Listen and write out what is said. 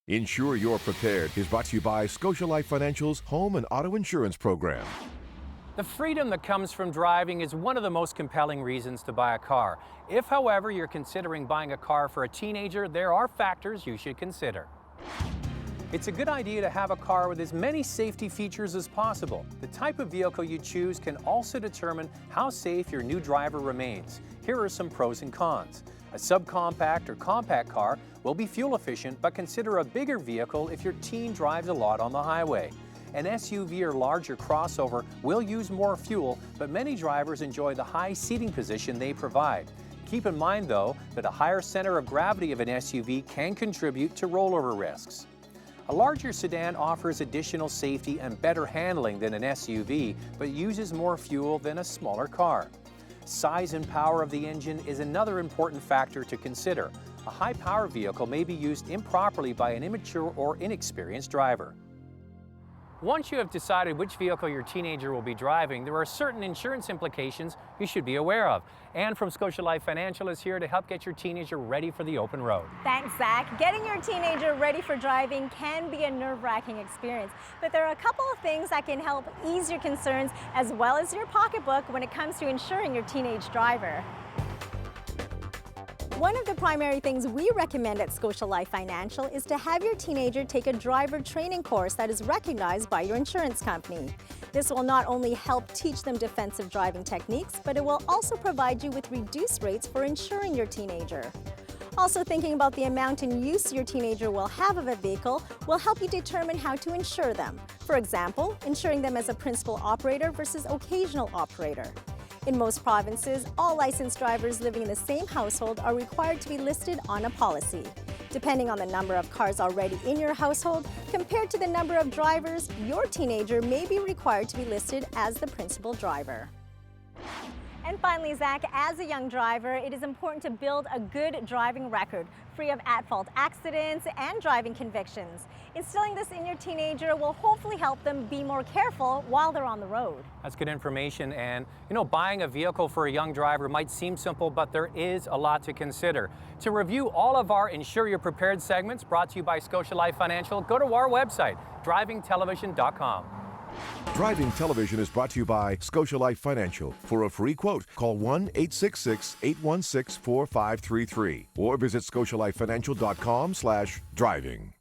Insure You're Prepared is brought to you by ScotiaLife Financial's Home and Auto Insurance Program. The freedom that comes from driving is one of the most compelling reasons to buy a car. If, however, you're considering buying a car for a teenager, there are factors you should consider. It's a good idea to have a car with as many safety features as possible. The type of vehicle you choose can also determine how safe your new driver remains. Here are some pros and cons. A subcompact or compact car will be fuel efficient, but consider a bigger vehicle if your teen drives a lot on the highway. An SUV or larger crossover will use more fuel, but many drivers enjoy the high seating position they provide. Keep in mind, though, that a higher center of gravity of an SUV can contribute to rollover risks. A larger sedan offers additional safety and better handling than an SUV, but uses more fuel than a smaller car. Size and power of the engine is another important factor to consider. A high-power vehicle may be used improperly by an immature or inexperienced driver. Once you have decided which vehicle your teenager will be driving, there are certain insurance implications you should be aware of. Anne from ScotiaLife Financial is here to help get your teenager ready for the open road. Thanks, Zach. Getting your teenager ready for driving can be a nerve-wracking experience, but there are a couple of things that can help ease your concerns as well as your pocketbook when it comes to insuring your teenage driver. One of the primary things we recommend at ScotiaLife Financial is to have your teenager take a driver training course that is recognized by your insurance company. This will not only help teach them defensive driving techniques, but it will also provide you with reduced rates for insuring your teenager. Also, thinking about the amount and use your teenager will have of a vehicle will help you determine how to insure them. For example, insuring them as a principal operator versus occasional operator. In most provinces, all licensed drivers living in the same household are required to be listed on a policy. Depending on the number of cars already in your household, compared to the number of drivers, your teenager may be required to be listed as the principal driver. And finally, Zach, as a young driver, it is important to build a good driving record, free of at-fault accidents and driving convictions. Instilling this in your teenager will hopefully help them be more careful while they're on the road. That's good information, and buying a vehicle for a young driver might seem simple, but there is a lot to consider. To review all of our Insure You're Prepared segments brought to you by ScotiaLife Financial, go to our website, drivingtelevision.com. Driving Television is brought to you by ScotiaLife Financial. For a free quote, call 1-866-816-4533 or visit ScotiaLifeFinancial.com/driving.